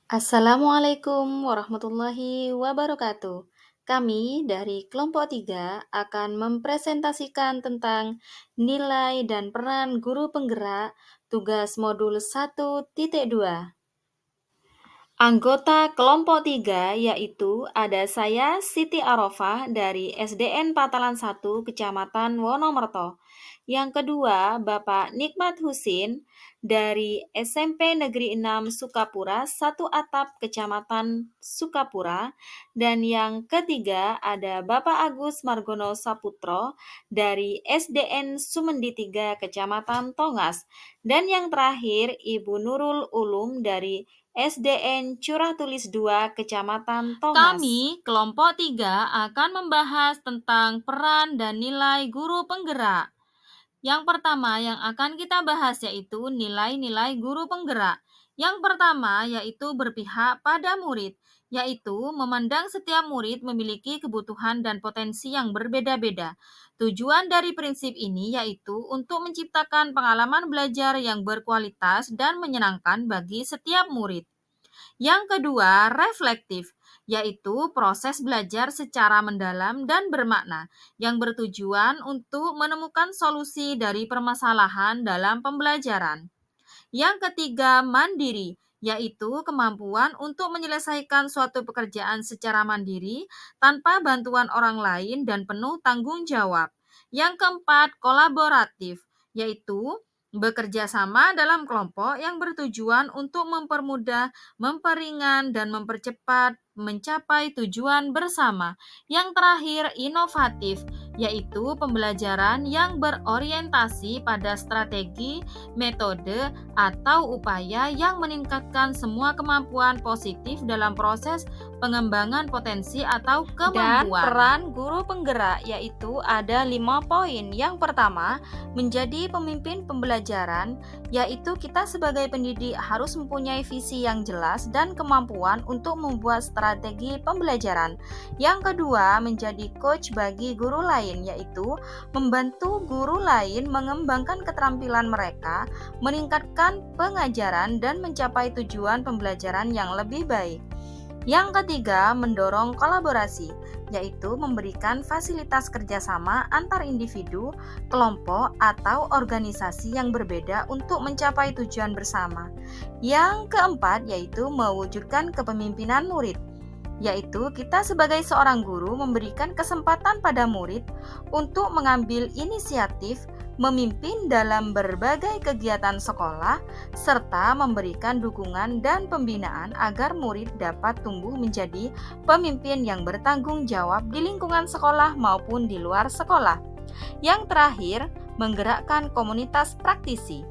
Assalamualaikum warahmatullahi wabarakatuh. Kami dari kelompok 3 akan mempresentasikan tentang nilai dan peran guru penggerak tugas modul 1.2. Anggota kelompok 3 yaitu ada saya Siti Arofah dari SDN Patalan 1 Kecamatan Wonomerto. Yang kedua Bapak Nikmat Husin dari SMP Negeri 6 Sukapura 1 Atap Kecamatan Sukapura. Dan yang ketiga ada Bapak Agus Margono Saputro dari SDN Sumendi 3 Kecamatan Tongas. Dan yang terakhir Ibu Nurul Ulum dari SDN Curah Tulis 2, Kecamatan Tongas. Kami, kelompok 3, akan membahas tentang peran dan nilai guru penggerak. Yang pertama yang akan kita bahas yaitu nilai-nilai guru penggerak. Yang pertama yaitu berpihak pada murid, yaitu memandang setiap murid memiliki kebutuhan dan potensi yang berbeda-beda. Tujuan dari prinsip ini yaitu untuk menciptakan pengalaman belajar yang berkualitas dan menyenangkan bagi setiap murid. Yang kedua, reflektif, yaitu proses belajar secara mendalam dan bermakna yang bertujuan untuk menemukan solusi dari permasalahan dalam pembelajaran. Yang ketiga, mandiri, yaitu kemampuan untuk menyelesaikan suatu pekerjaan secara mandiri tanpa bantuan orang lain dan penuh tanggung jawab. Yang keempat, kolaboratif, yaitu bekerja sama dalam kelompok yang bertujuan untuk mempermudah, memperingan, dan mempercepat mencapai tujuan bersama. Yang terakhir, inovatif, yaitu pembelajaran yang berorientasi pada strategi, metode, atau upaya yang meningkatkan semua kemampuan positif dalam proses pengembangan potensi atau kemampuan. Dan peran guru penggerak yaitu ada 5 poin. Yang pertama, menjadi pemimpin pembelajaran, yaitu kita sebagai pendidik harus mempunyai visi yang jelas dan kemampuan untuk membuat strategi pembelajaran. Yang kedua, menjadi coach bagi guru lain, yaitu membantu guru lain mengembangkan keterampilan mereka, meningkatkan pengajaran, dan mencapai tujuan pembelajaran yang lebih baik. Yang ketiga, mendorong kolaborasi, yaitu memberikan fasilitas kerjasama antar individu, kelompok, atau organisasi yang berbeda untuk mencapai tujuan bersama. Yang keempat, yaitu mewujudkan kepemimpinan murid, yaitu kita sebagai seorang guru memberikan kesempatan pada murid untuk mengambil inisiatif, memimpin dalam berbagai kegiatan sekolah, serta memberikan dukungan dan pembinaan agar murid dapat tumbuh menjadi pemimpin yang bertanggung jawab di lingkungan sekolah maupun di luar sekolah. Yang terakhir, menggerakkan komunitas praktisi,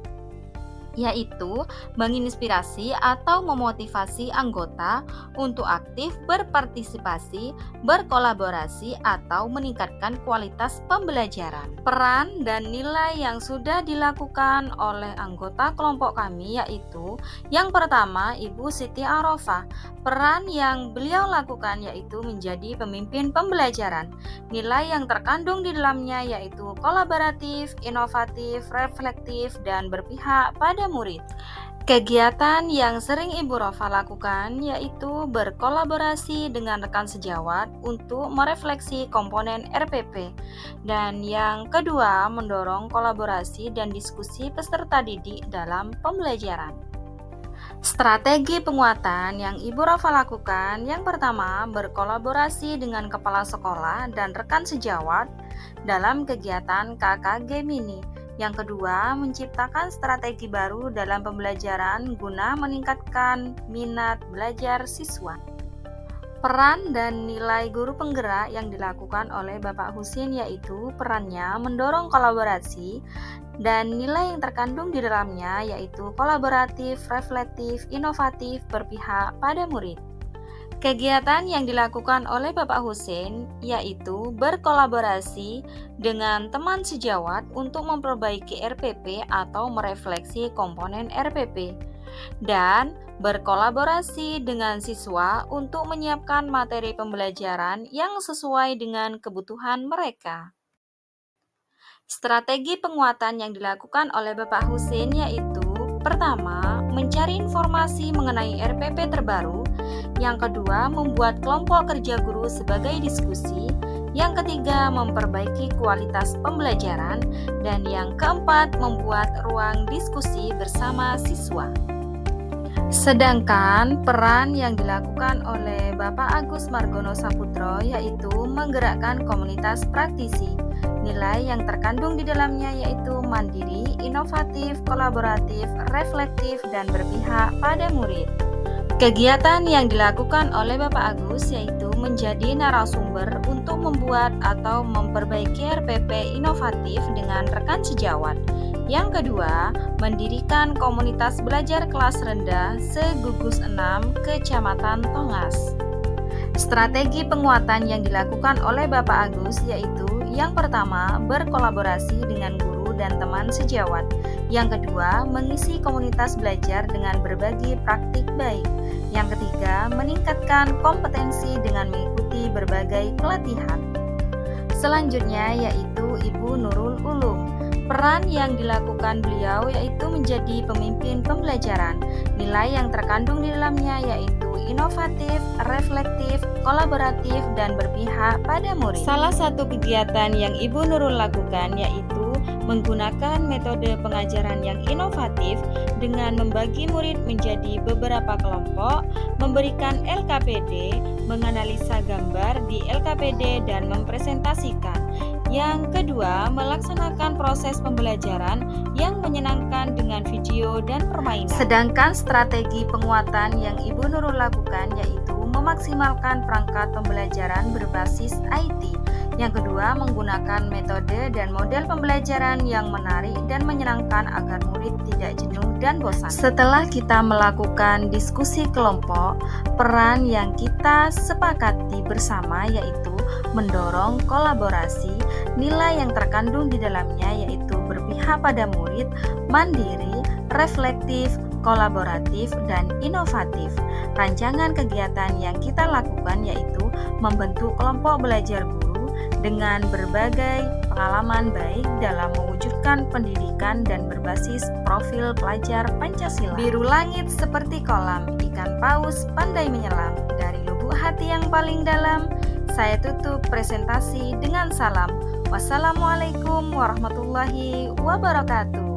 yaitu menginspirasi atau memotivasi anggota untuk aktif berpartisipasi, berkolaborasi, atau meningkatkan kualitas pembelajaran. Peran dan nilai yang sudah dilakukan oleh anggota kelompok kami yaitu yang pertama, Ibu Siti Arofah. Peran yang beliau lakukan yaitu menjadi pemimpin pembelajaran. Nilai yang terkandung di dalamnya yaitu kolaboratif, inovatif, reflektif, dan berpihak pada murid. Kegiatan yang sering Ibu Rofa lakukan yaitu berkolaborasi dengan rekan sejawat untuk merefleksi komponen RPP. Dan yang kedua, mendorong kolaborasi dan diskusi peserta didik dalam pembelajaran. Strategi penguatan yang Ibu Rafa lakukan, yang pertama berkolaborasi dengan kepala sekolah dan rekan sejawat dalam kegiatan KKG Mini. Yang kedua, menciptakan strategi baru dalam pembelajaran guna meningkatkan minat belajar siswa. Peran dan nilai guru penggerak yang dilakukan oleh Bapak Husin yaitu perannya mendorong kolaborasi dan nilai yang terkandung di dalamnya yaitu kolaboratif, reflektif, inovatif, berpihak pada murid. Kegiatan yang dilakukan oleh Bapak Husin yaitu berkolaborasi dengan teman sejawat untuk memperbaiki RPP atau merefleksi komponen RPP, dan berkolaborasi dengan siswa untuk menyiapkan materi pembelajaran yang sesuai dengan kebutuhan mereka. Strategi penguatan yang dilakukan oleh Bapak Husin yaitu pertama, mencari informasi mengenai RPP terbaru. Yang kedua, membuat kelompok kerja guru sebagai diskusi. Yang ketiga, memperbaiki kualitas pembelajaran. Dan yang keempat, membuat ruang diskusi bersama siswa. Sedangkan peran yang dilakukan oleh Bapak Agus Margono Saputro yaitu menggerakkan komunitas praktisi. Nilai yang terkandung di dalamnya yaitu mandiri, inovatif, kolaboratif, reflektif, dan berpihak pada murid. Kegiatan yang dilakukan oleh Bapak Agus yaitu menjadi narasumber untuk membuat atau memperbaiki RPP inovatif dengan rekan sejawat. Yang kedua, mendirikan komunitas belajar kelas rendah se-Gugus 6 Kecamatan Tongas. Strategi penguatan yang dilakukan oleh Bapak Agus yaitu yang pertama, berkolaborasi dengan guru dan teman sejawat. Yang kedua, mengisi komunitas belajar dengan berbagi praktik baik. Yang ketiga, meningkatkan kompetensi dengan mengikuti berbagai pelatihan. Selanjutnya yaitu Ibu Nurul Ulum. Peran yang dilakukan beliau yaitu menjadi pemimpin pembelajaran. Nilai yang terkandung di dalamnya yaitu inovatif, reflektif, kolaboratif, dan berpihak pada murid. Salah satu kegiatan yang Ibu Nurul lakukan yaitu menggunakan metode pengajaran yang inovatif dengan membagi murid menjadi beberapa kelompok, memberikan LKPD, menganalisa gambar di LKPD, dan mempresentasikan. Yang kedua, melaksanakan proses pembelajaran yang menyenangkan dengan video dan permainan. Sedangkan strategi penguatan yang Ibu Nurul lakukan yaitu memaksimalkan perangkat pembelajaran berbasis IT. Yang kedua, menggunakan metode dan model pembelajaran yang menarik dan menyenangkan agar murid tidak jenuh dan bosan. Setelah kita melakukan diskusi kelompok, peran yang kita sepakati bersama yaitu mendorong kolaborasi. Nilai yang terkandung di dalamnya yaitu berpihak pada murid, mandiri, reflektif, kolaboratif, dan inovatif. Rancangan kegiatan yang kita lakukan yaitu membentuk kelompok belajar guru dengan berbagai pengalaman baik dalam mewujudkan pendidikan dan berbasis profil pelajar Pancasila. Biru langit seperti kolam, ikan paus pandai menyelam. Dari lubuk hati yang paling dalam, saya tutup presentasi dengan salam. Wassalamualaikum warahmatullahi wabarakatuh.